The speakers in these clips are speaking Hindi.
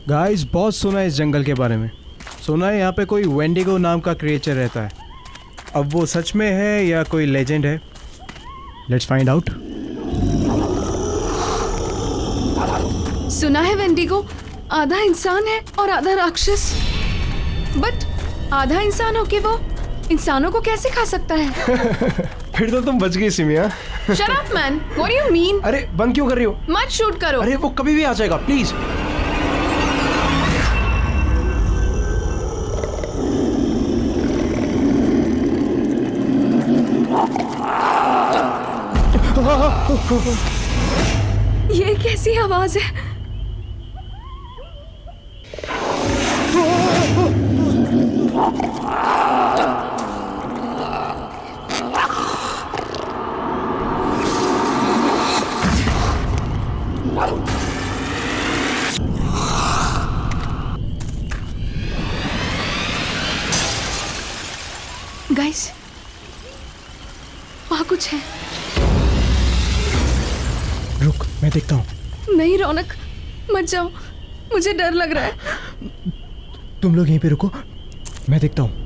गाइस बहुत सुना है इस जंगल के बारे में। सुना है यहाँ पे कोई वेंडिगो नाम का क्रिएचर रहता है। अब वो सच में है या कोई लेजेंड है? Let's find out. सुना है वेंडिगो आधा इंसान है और आधा राक्षस। बट आधा इंसान होके वो इंसानों को कैसे खा सकता है? फिर तो तुम बच गई सिमिया। Shut up man, what do you mean? अरे बंद क्यों कर रही हो? मत शूट करो। अरे वो कभी भी आ जाएगा, प्लीज। ये कैसी आवाज है? गाइस, वहाँ कुछ है। रुक, मैं देखता हूँ। नहीं रौनक, मत जाओ, मुझे डर लग रहा है। तुम लोग यहीं पे रुको, मैं देखता हूँ।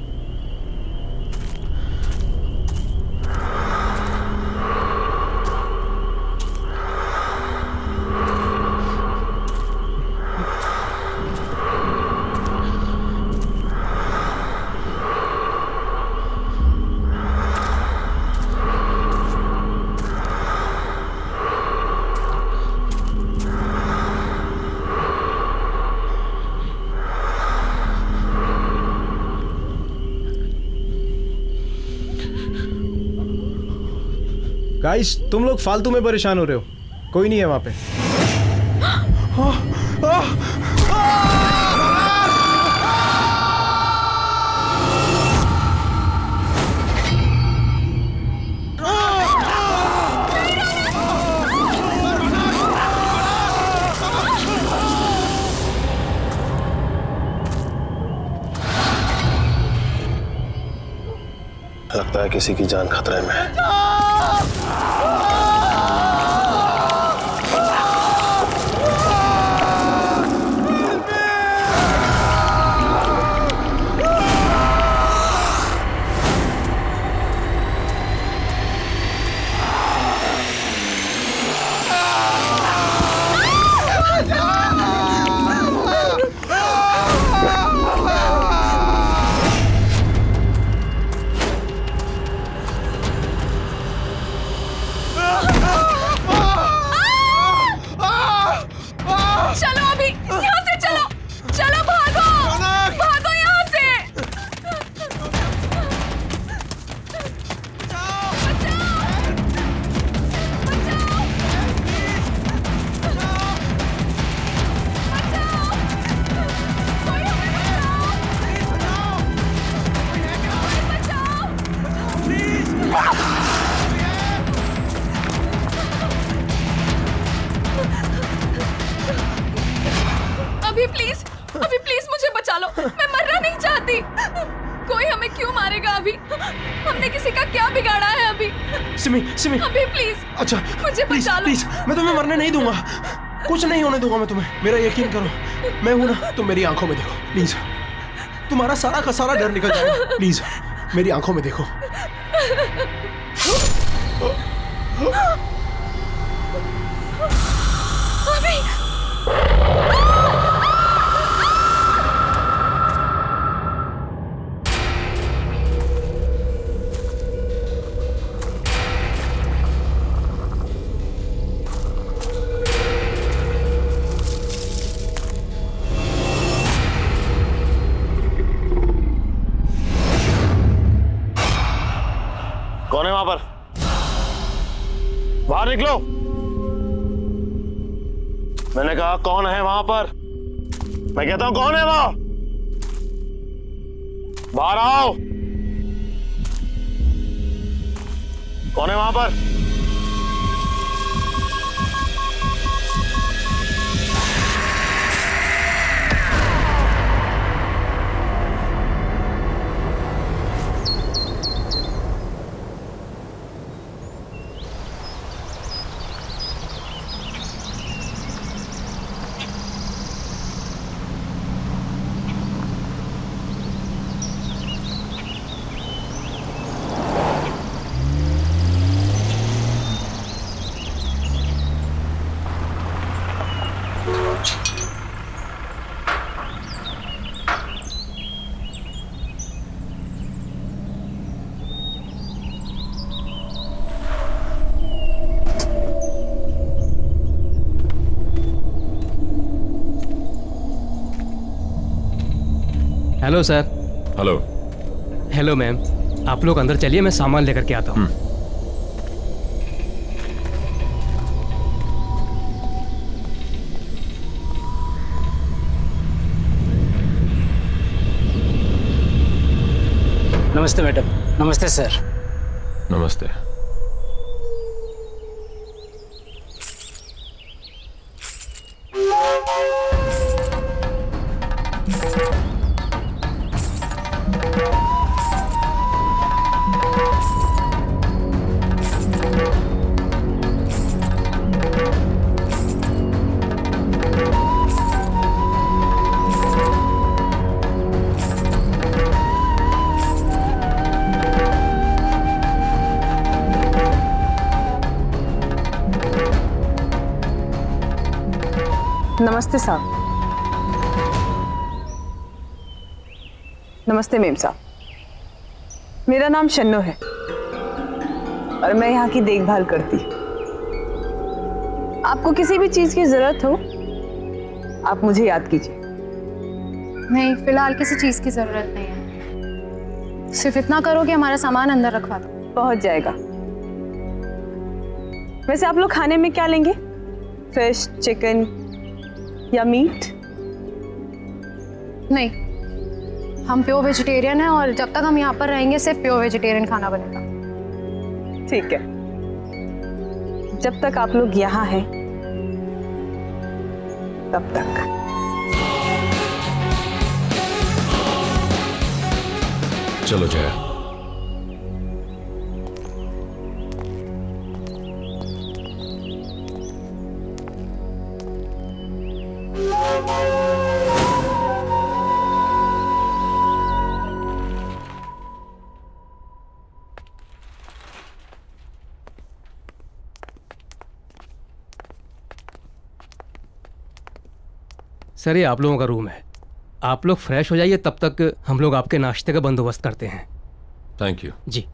गाइस, तुम लोग फालतू में परेशान हो रहे हो। कोई नहीं है वहां पे। लगता है किसी की जान खतरे में है। अभी प्लीज मुझे बचा लो, मैं मरना नहीं चाहती। कोई हमें क्यों मारेगा अभी? हमने किसी का क्या बिगाड़ा है अभी? सिमी, सिमी, अभी प्लीज। अच्छा मुझे प्लीज, बचा लो। प्लीज, मैं तुम्हें मरने नहीं दूंगा। कुछ नहीं होने दूंगा मैं तुम्हें, मेरा यकीन करो। मैं हूं ना, तुम मेरी आंखों में देखो प्लीज। तुम्हारा सारा का सारा डर निकल जाएगा। प्लीज मेरी आंखों में देखो। अभी कौन है वहां पर? बाहर निकलो। मैंने कहा कौन है वहां पर? मैं कहता हूं कौन है वहां? बाहर आओ। कौन है वहां पर? Hello sir. Hello. Hello ma'am, आप लोग अंदर चलिए, मैं सामान लेकर के आता हूँ। नमस्ते मैडम। नमस्ते सर। नमस्ते। नमस्ते साहब। नमस्ते मेम साहब, मेरा नाम शन्नो है और मैं यहाँ की देखभाल करती। आपको किसी भी चीज की जरूरत हो आप मुझे याद कीजिए। नहीं, फिलहाल किसी चीज की जरूरत नहीं है। सिर्फ इतना करो कि हमारा सामान अंदर रखवा दो। पहुंच जाएगा। वैसे आप लोग खाने में क्या लेंगे? फिश, चिकन या मीट? नहीं, हम प्योर वेजिटेरियन हैं और जब तक हम यहाँ पर रहेंगे सिर्फ प्योर वेजिटेरियन खाना बनेगा। ठीक है, जब तक आप लोग यहाँ हैं तब तक। चलो जया। सर, ये आप लोगों का रूम है। आप लोग फ्रेश हो जाइए, तब तक हम लोग आपके नाश्ते का बंदोबस्त करते हैं। Thank you. जी।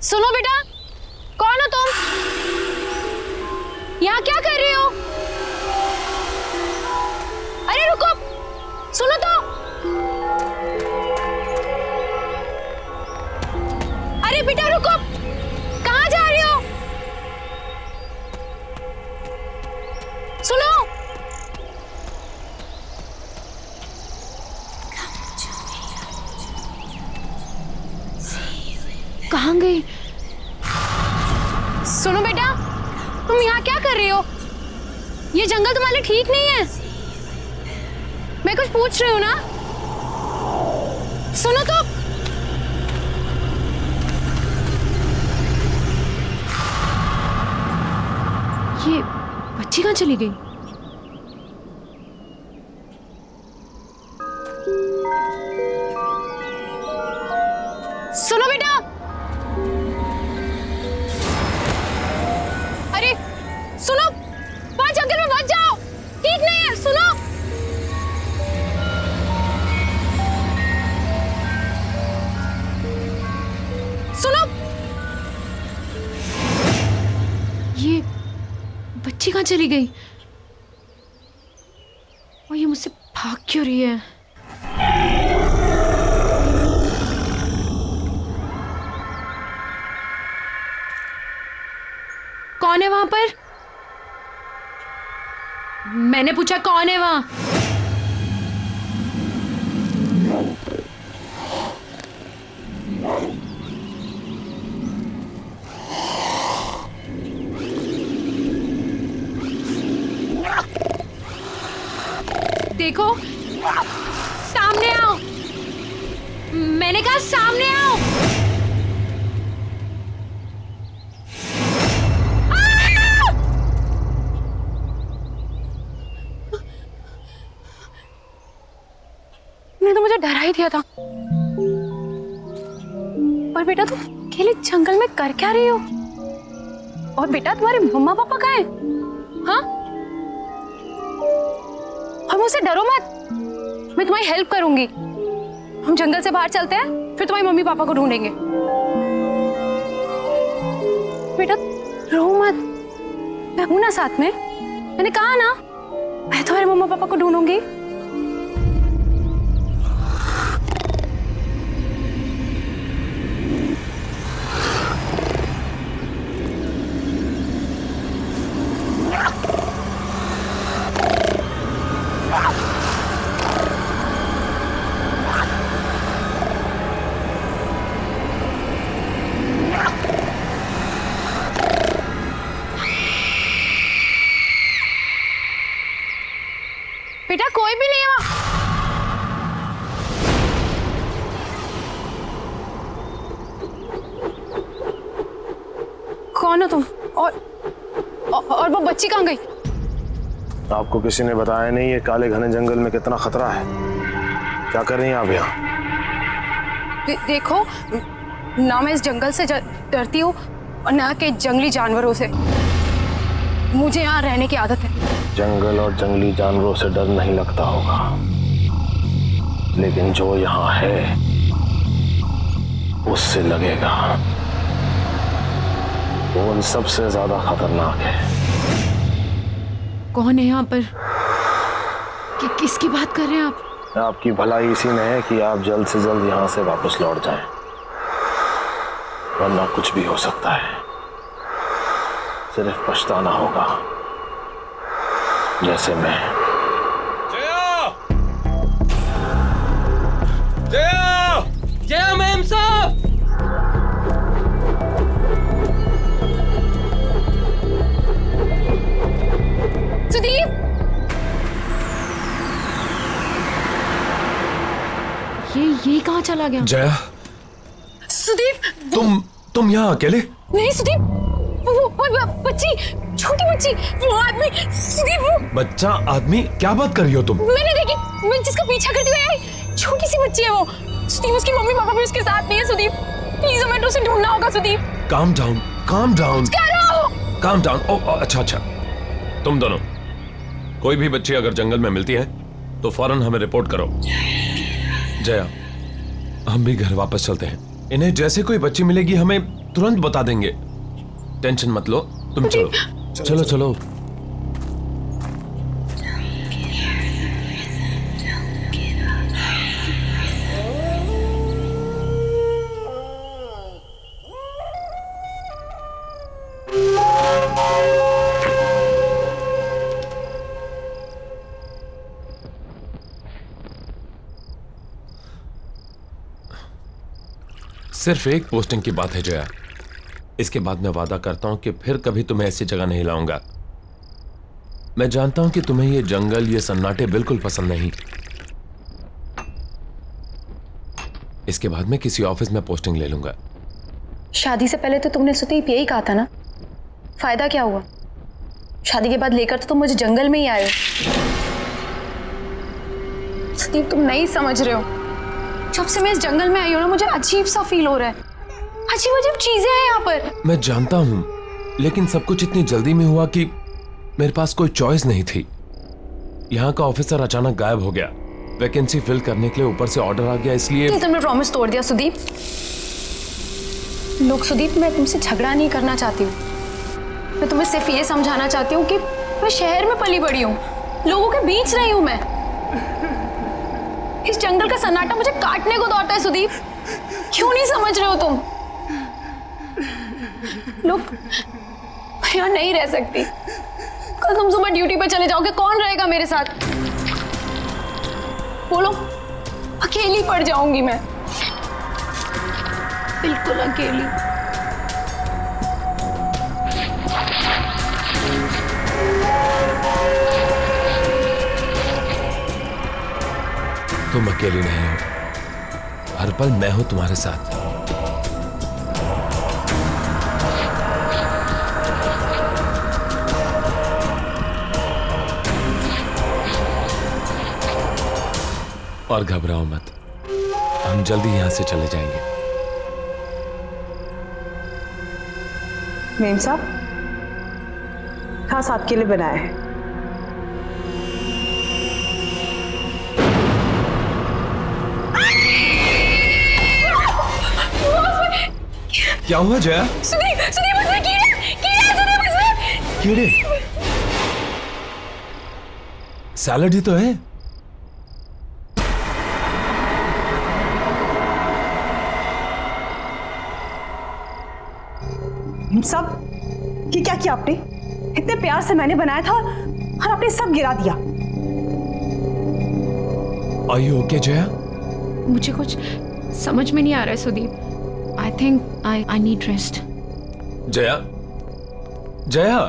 सुनो बेटा, कौन हो तुम? यहाँ क्या कर रही हो? अरे रुको, सुनो तो। अरे बेटा रुको, कहाँ जा रही हो? सुनो। कहाँ गई? सुनो बेटा, तुम यहाँ क्या कर रही हो? ये जंगल तुम्हारे लिए ठीक नहीं है। मैं कुछ पूछ रही हूँ ना, सुनो तो। ये बच्ची कहाँ चली गई? सुनो बेटा। अरे सुनो, वहां जंगल में मत जाओ, ठीक नहीं है। सुनो। सुनो। ये बच्ची कहाँ चली गई? और ये मुझसे भाग क्यों रही है? है वहां पर? मैंने पूछा कौन है वहां? देखो, सामने आओ। मैंने कहा सामने आओ। ने तो मुझे डरा ही दिया था। और बेटा तुम अकेले जंगल में कर क्या रही हो? और बेटा तुम्हारे मम्मा पापा कहाँ हैं? हाँ? और मुझसे डरो मत, मैं तुम्हारी हेल्प करूंगी। हम जंगल से बाहर चलते हैं, फिर तुम्हारी मम्मी पापा को ढूंढेंगे। बेटा रो मत, मैं हूं ना साथ में। मैंने कहा ना, मैं तुम्हारे मम्मा पापा को ढूंढूंगी। बेटा कोई भी नहीं है वहां। कौन हो तुम? और वो बच्ची कहाँ गई? आपको किसी ने बताया नहीं ये काले घने जंगल में कितना खतरा है? क्या कर रही हैं आप यहाँ? देखो ना, मैं इस जंगल से डरती हूँ और ना के जंगली जानवरों से। मुझे यहाँ रहने की आदत है। जंगल और जंगली जानवरों से डर नहीं लगता होगा, लेकिन जो यहाँ है उससे लगेगा। वो उन सबसे ज्यादा खतरनाक है। कौन है यहाँ पर? किसकी बात कर रहे हैं आप? आपकी भलाई इसी में है कि आप जल्द से जल्द यहाँ से वापस लौट जाएं, वरना कुछ भी हो सकता है। सिर्फ पछताना होगा, जैसे मैं। जया मैम साहब! सुदीप! ये कहाँ चला गया? जया, सुदीप! तुम यहाँ अकेले? नहीं सुदीप, वो बच्ची, छोटी बच्ची, वो आदमी, सुदीप वो बच्चा आदमी? क्या बात कर रही हो तुम? मैंने देखी, मैं जिसका पीछा करती हुई आई, छोटी सी बच्ची है वो। सुदीप उसकी मम्मी पापा भी उसके साथ नहीं है। सुदीप प्लीज हमें उसे ढूंढना होगा। Sudeep calm down, calm down, क्या रहा हो? Calm down. ओ अच्छा अच्छा, तुम दोनों कोई भी बच्ची अगर जंगल में मिलती है तो फौरन हमें रिपोर्ट करो। जया, हम भी घर वापस चलते हैं। इन्हें जैसे कोई बच्ची मिलेगी हमें तुरंत बता देंगे। टेंशन मत लो, तुम चलो चलो चलो। सिर्फ एक पोस्टिंग की बात है जया, इसके बाद मैं वादा करता हूं कि फिर कभी तुम्हें ऐसी जगह नहीं लाऊंगा। मैं जानता हूं कि तुम्हें ये जंगल, ये सन्नाटे बिल्कुल पसंद नहीं। इसके बाद मैं किसी ऑफिस में पोस्टिंग ले लूंगा। शादी से पहले तो तुमने सुदीप यही कहा था ना, फायदा क्या हुआ? शादी के बाद लेकर तो तुम मुझे जंगल में ही आए हो। सुदीप तुम नहीं समझ रहे हो, जब से मैं इस जंगल में आई हूं ना, मुझे अजीब सा फील हो रहा है। अजीब अजीब चीजें हैं यहाँ पर। मैं जानता हूं, लेकिन सब कुछ इतनी जल्दी में हुआ कि मेरे पास कोई चॉइस नहीं थी। यहाँ का ऑफिसर अचानक गायब हो गया, वैकेंसी फिल करने के लिए ऊपर से ऑर्डर आ गया, इसलिए तुमने प्रॉमिस तोड़ दिया सुदीप। लोग सुदीप, मैं तुमसे झगड़ा नहीं करना चाहती हूँ। मैं तुम्हें सिर्फ ये समझाना चाहती हूँ कि मैं शहर में पली बड़ी हूँ, लोगों के बीच रही हूँ मैं। इस जंगल का सन्नाटा मुझे काटने को दौड़ता है सुदीप। क्यों नहीं समझ रहे हो तुम लोग? मैं यहाँ नहीं रह सकती। कल तुम सुबह ड्यूटी पर चले जाओगे, कौन रहेगा मेरे साथ? बोलो, अकेली पड़ जाऊंगी मैं, बिल्कुल अकेली। तुम अकेली नहीं हो, हर पल मैं हूं तुम्हारे साथ। और घबराओ मत, हम जल्दी यहां से चले जाएंगे। मेम साहब, खास आपके लिए बनाया है। क्या हुआ जया? सुनिए मुझे कीड़े सुनिए मुझे। कीड़े? सैलड ही तो है। सब ये क्या किया आपने? इतने प्यार से मैंने बनाया था और आपने सब गिरा दिया। Are you okay, Jaya? मुझे कुछ समझ में नहीं आ रहा है Sudeep. I think I need rest. Jaya, Jaya,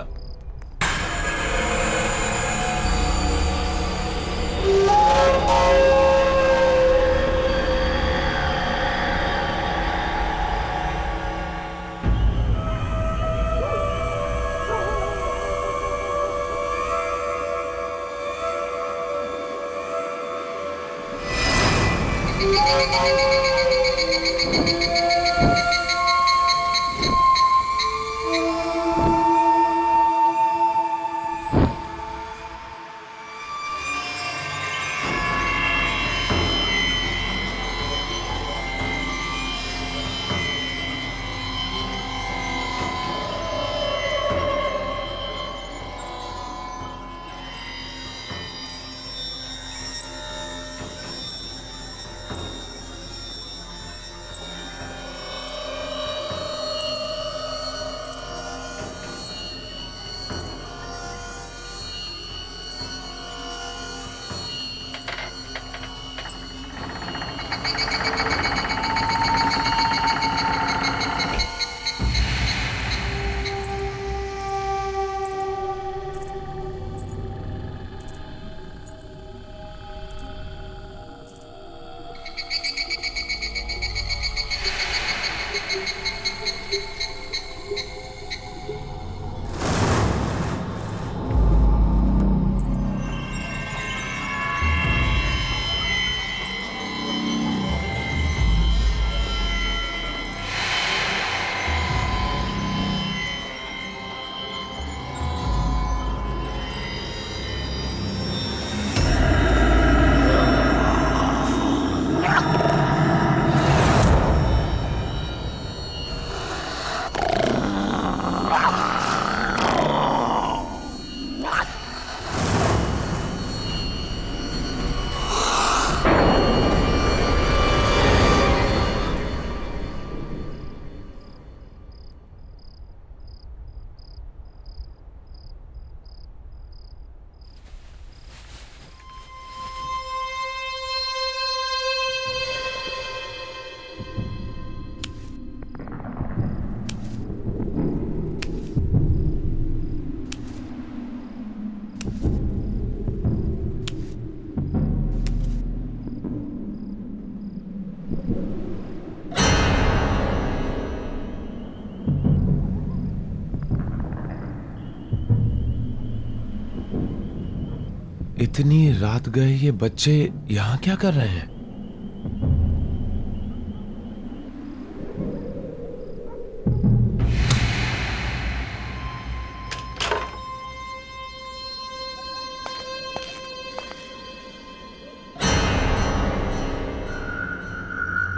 इतनी रात गए ये बच्चे यहां क्या कर रहे हैं?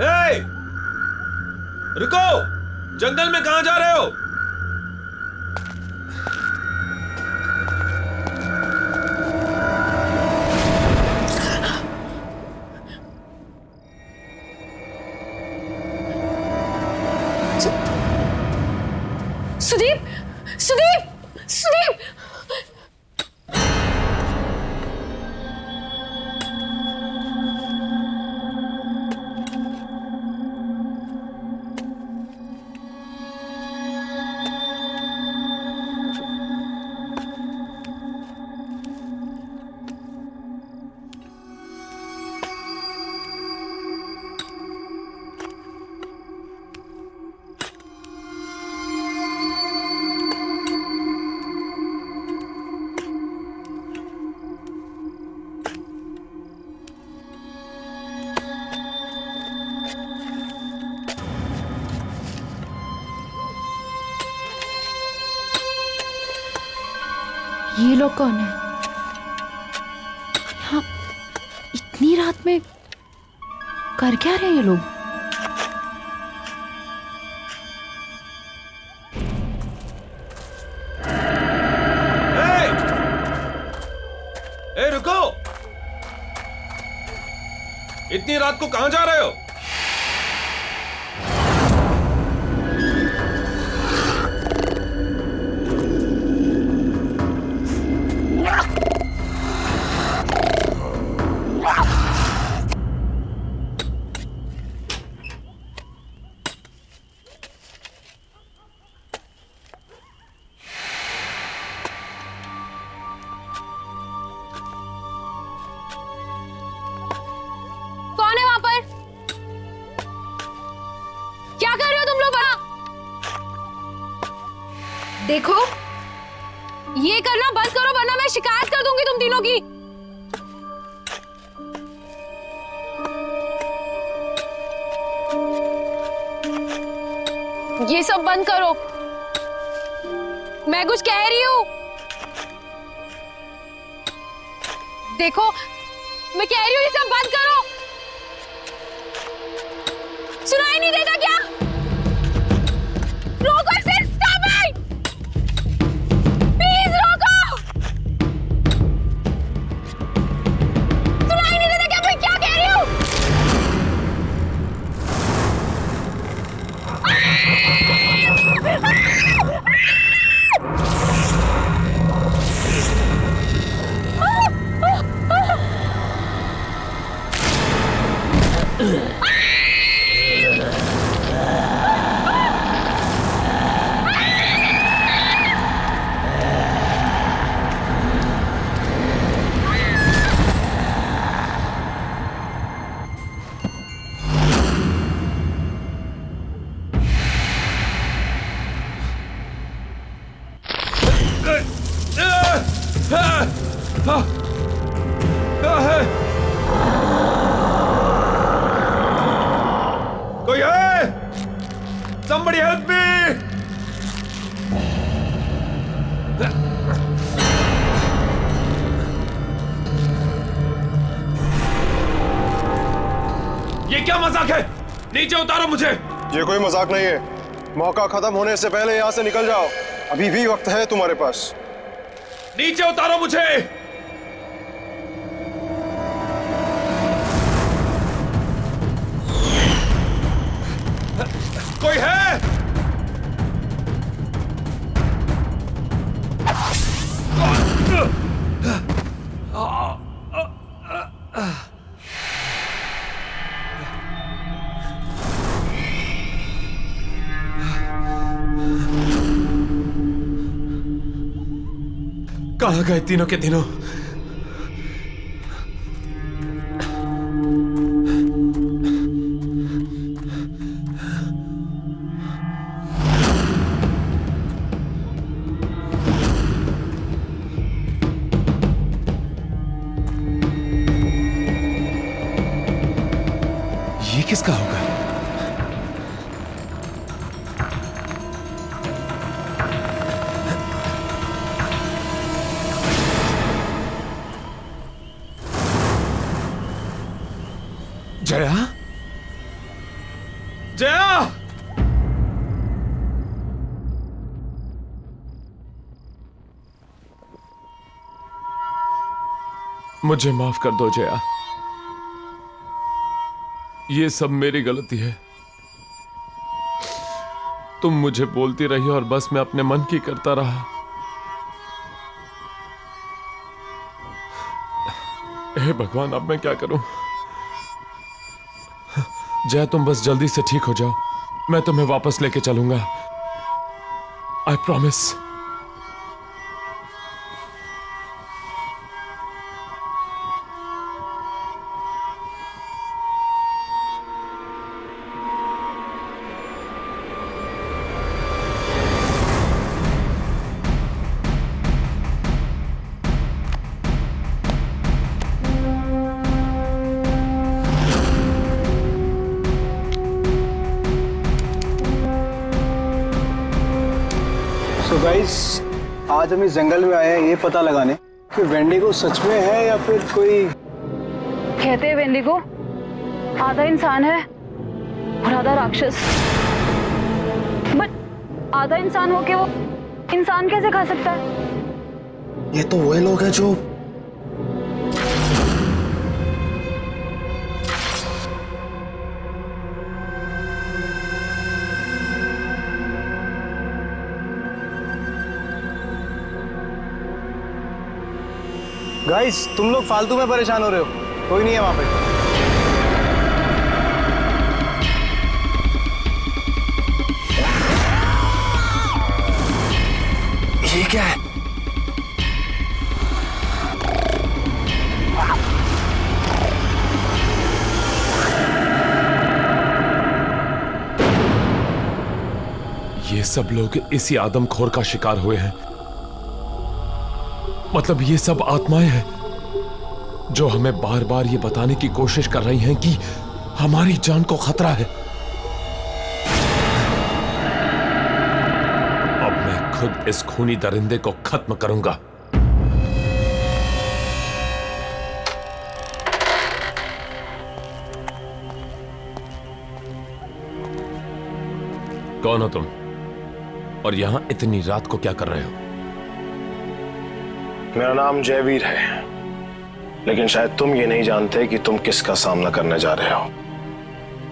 ए! रुको! जंगल में कहां जा रहे हो? सुदीप, सुदीप! ये लोग कौन है? हाँ, इतनी रात में कर क्या रहे हैं ये लोग? ए रुको, इतनी रात को कहां जा रहे हो? कौन है वहां पर? क्या कर रहे हो तुम लोग वहां? देखो, ये करना बंद करो वरना मैं शिकायत कर दूंगी तुम तीनों की। ये सब बंद करो, मैं कुछ कह रही हूं। देखो, मैं कह रही हूं ये सब बंद करो। सुनाई नहीं देता क्या? रोको इसे, स्टॉप इट! प्लीज रोको! सुनाई नहीं देता क्या मैं क्या कह रही हूं? कोई है? Somebody help me! ये क्या मजाक है? नीचे उतारो मुझे। ये कोई मजाक नहीं है। मौका खत्म होने से पहले यहाँ से निकल जाओ। अभी भी वक्त है तुम्हारे पास। नीचे उतारो मुझे। कोई है? कहां गए तीनों के तीनों? ये किसका होगा? जया? जया! मुझे माफ कर दो जया। ये सब मेरी गलती है। तुम मुझे बोलती रही और बस मैं अपने मन की करता रहा। हे भगवान, अब मैं क्या करूं? जया, तुम बस जल्दी से ठीक हो जाओ। मैं तुम्हें वापस लेके चलूंगा। I promise. तो गाइस, आज हम इस जंगल में आए हैं ये पता लगाने कि वेंडिगो सच में है या फिर कोई। कहते हैं वेंडिगो आधा इंसान है और आधा राक्षस, बट आधा इंसान होके वो इंसान कैसे खा सकता है? ये तो वही लोग हैं जो गाइस तुम लोग फालतू में परेशान हो रहे हो, कोई नहीं है वहां पे। ये क्या है? ये सब लोग इसी आदमखोर का शिकार हुए हैं। मतलब ये सब आत्माएं हैं जो हमें बार बार ये बताने की कोशिश कर रही हैं कि हमारी जान को खतरा है। अब मैं खुद इस खूनी दरिंदे को खत्म करूंगा। कौन हो तुम और यहां इतनी रात को क्या कर रहे हो? मेरा नाम जयवीर है, लेकिन शायद तुम ये नहीं जानते कि तुम किसका सामना करने जा रहे हो।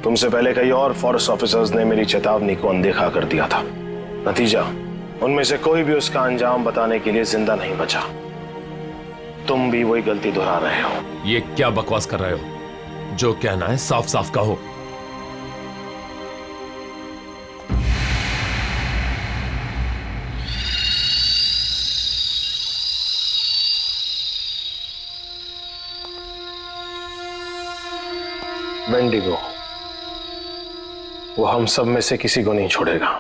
तुमसे पहले कई और फॉरेस्ट ऑफिसर्स ने मेरी चेतावनी को अनदेखा कर दिया था। नतीजा, उनमें से कोई भी उसका अंजाम बताने के लिए जिंदा नहीं बचा। तुम भी वही गलती दोहरा रहे हो। ये क्या बकवास कर रहे हो? जो कहना है साफ साफ कहो। वेंडिगो, वो हम सब में से किसी को नहीं छोड़ेगा।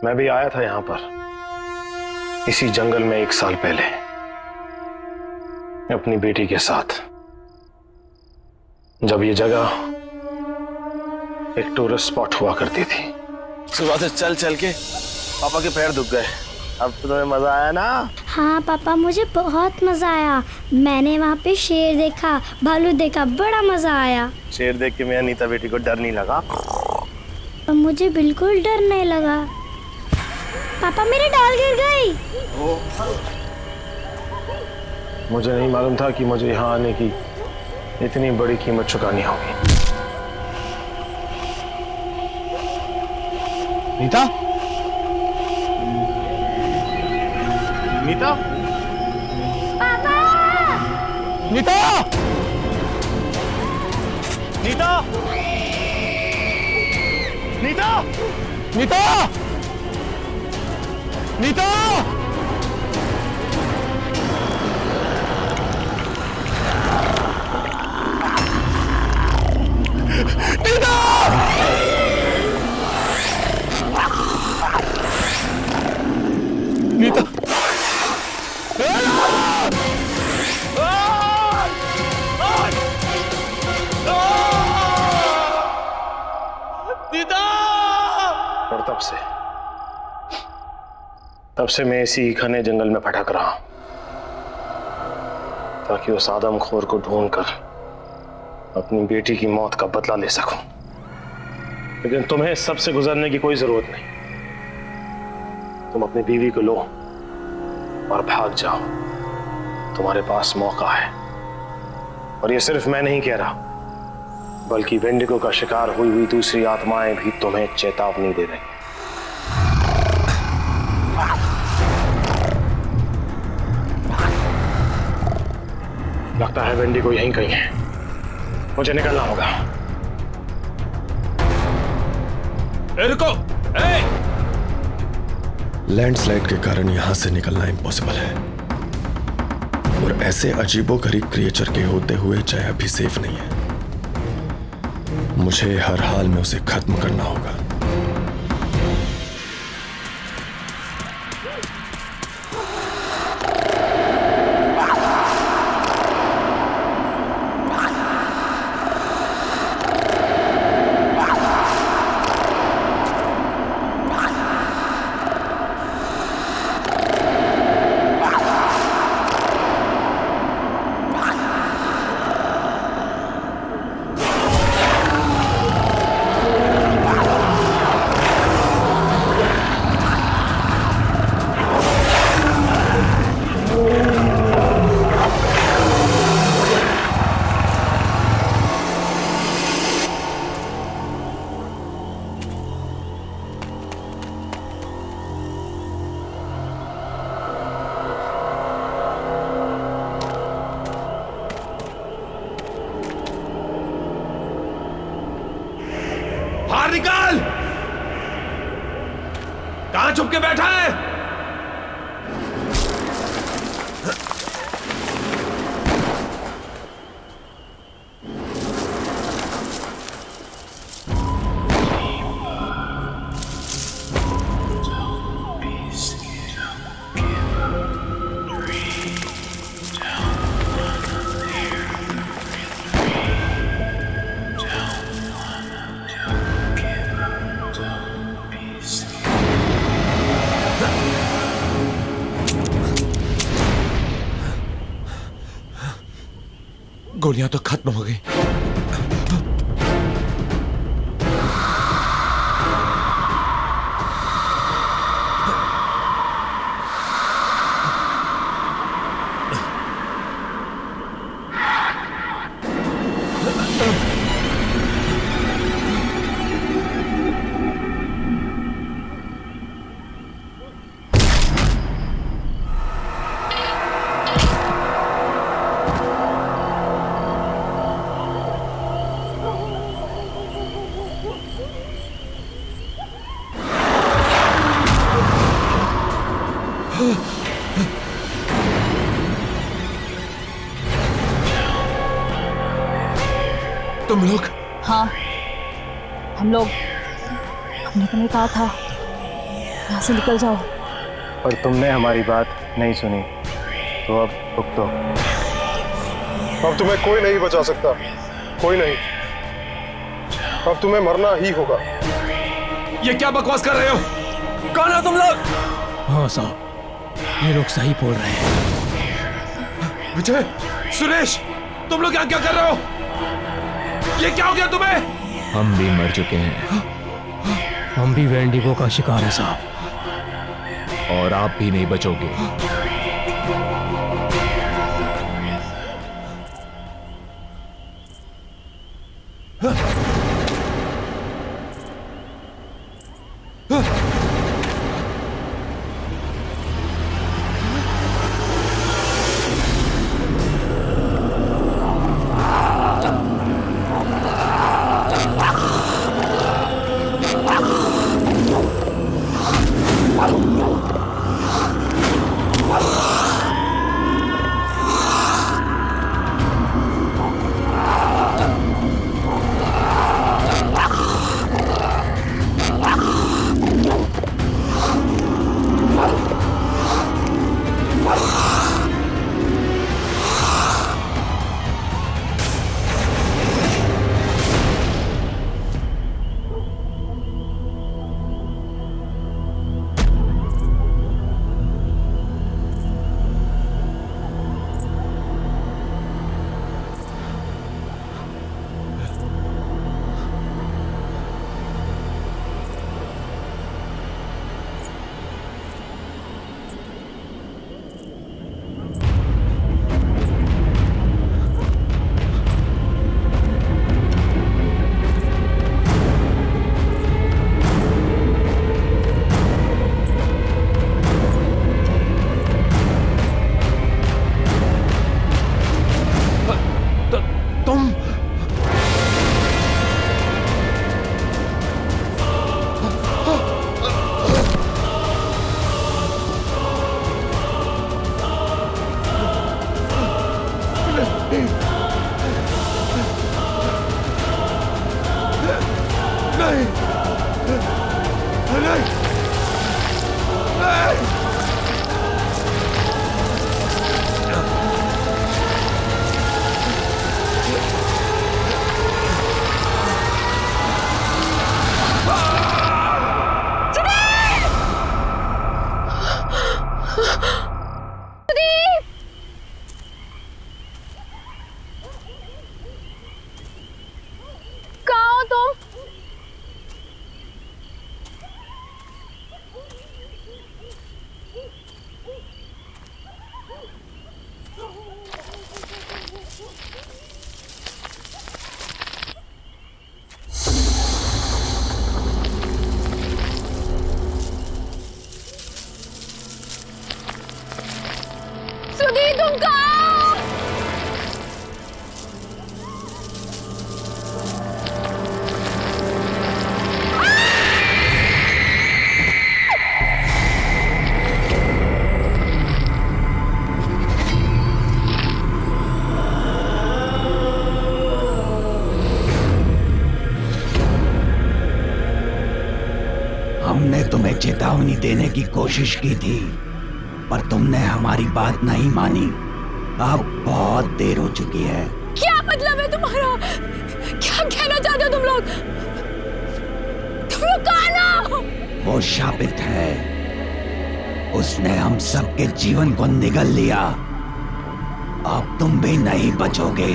मैं भी आया था यहां पर इसी जंगल में 1 साल पहले अपनी बेटी के साथ, जब ये जगह एक टूरिस्ट स्पॉट हुआ करती थी। सुबह से चल चल के पापा के पैर दुख गए। अब तो तुम्हें मजा आया ना? हाँ पापा, मुझे बहुत मजा आया। मैंने वहाँ पे शेर देखा, भालू देखा, बड़ा मजा आया। शेर देख के मेरी नीता बेटी को डर नहीं लगा? मुझे बिल्कुल डर नहीं लगा। पापा मेरी डाल गिर गई। मुझे नहीं मालूम था कि मुझे यहाँ आने की इतनी बड़ी कीमत चुकानी होगी। नीता, नीता, पापा! नीता, नीता, नीता, नीता, नीता, नीता, नीता, और तब से मैं इसी घने जंगल में भटक रहा हूं, ताकि उस आदमखोर को ढूंढकर अपनी बेटी की मौत का बदला ले सकूं। लेकिन तुम्हें इस सब से गुजरने की कोई जरूरत नहीं। तुम अपनी बीवी को लो और भाग जाओ। तुम्हारे पास मौका है। और ये सिर्फ मैं नहीं कह रहा, बल्कि वेंडिगो का शिकार हुई हुई दूसरी आत्माएं भी तुम्हें चेतावनी दे रही हैं। लगता है वेंडिगो यहीं कहीं है। मुझे निकलना होगा। रुको! लैंडस्लाइड के कारण यहां से निकलना इम्पॉसिबल है, और ऐसे अजीबोगरीब क्रिएचर के होते हुए जया भी सेफ नहीं है। मुझे हर हाल में उसे खत्म करना होगा। बाहर निकल! कहां छुप के बैठा है? गोलियां तो खत्म हो गई। तुम लोग? हाँ, हम लोग, हमने तुम्हें कहा था यहाँ से निकल जाओ, और तुमने हमारी बात नहीं सुनी, तो अब भुगतो। अब तुम्हें कोई नहीं बचा सकता, कोई नहीं। अब तुम्हें मरना ही होगा। ये क्या बकवास कर रहे हो? कौन हो तुम लोग? हाँ साहब, ये लोग सही बोल रहे हैं। विजय, सुरेश, तुम लोग यहाँ क्या कर रहे हो? ये क्या हो गया तुम्हें? हम भी मर चुके हैं। हम भी वेंडिगो का शिकार है साहब। और आप भी नहीं बचोगे। तुम्हें चेतावनी देने की कोशिश की थी, पर तुमने हमारी बात नहीं मानी। अब बहुत देर हो चुकी है। क्या मतलब है तुम्हारा? क्या कहना चाहते हो तुम लोग? कौन हो? वो शापित है, उसने हम सबके जीवन को निगल लिया। अब तुम भी नहीं बचोगे।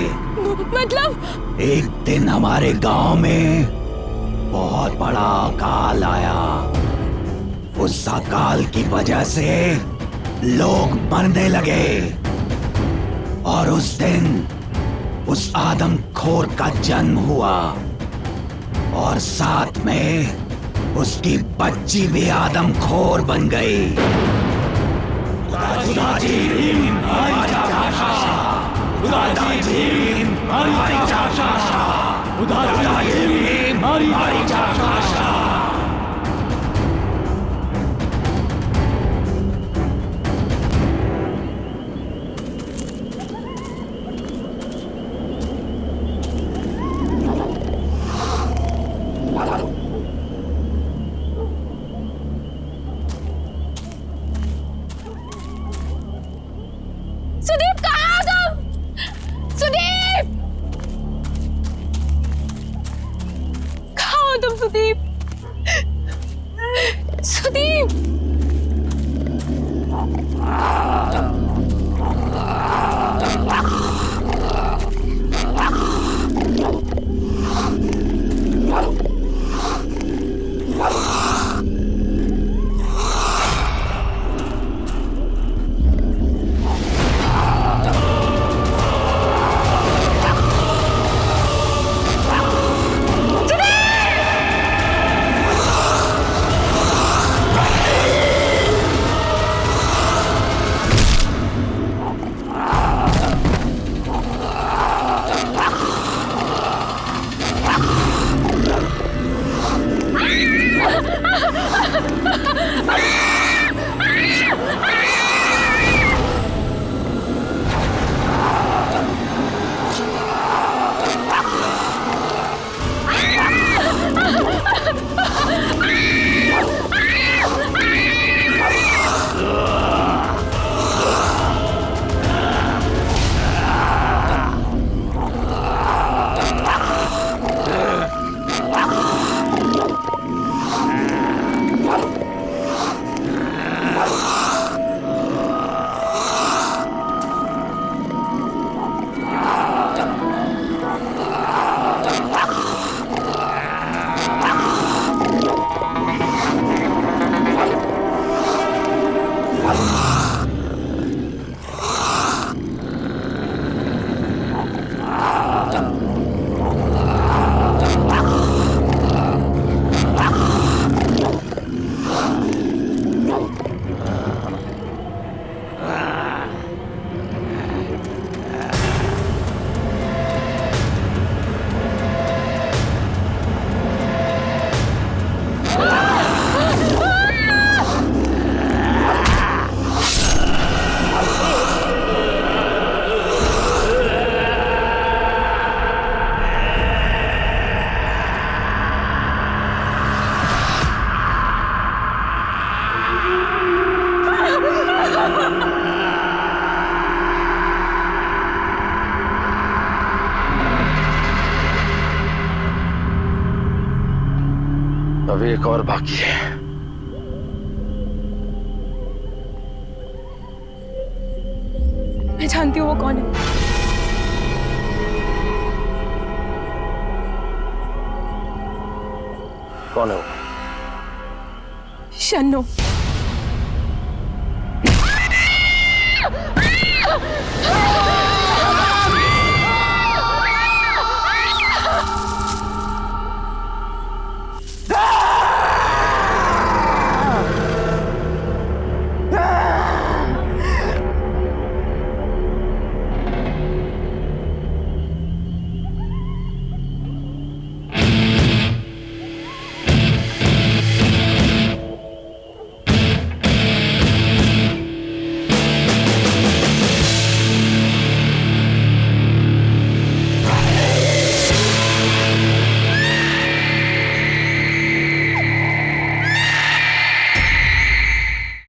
मतलब? एक दिन हमारे गांव में बहुत बड़ा अकाल आया। उस अकाल की वजह से लोग मरने लगे और उस दिन उस आदमखोर का जन्म हुआ और साथ में उसकी बच्ची भी आदमखोर बन गई। सुदीप कहाँ हो तुम? सुदीप कहाँ हो तुम? सुदीप सुदीप अब एक और बाकी है। मैं जानती हूँ वो कौन है। कौन है वो? शन्नो।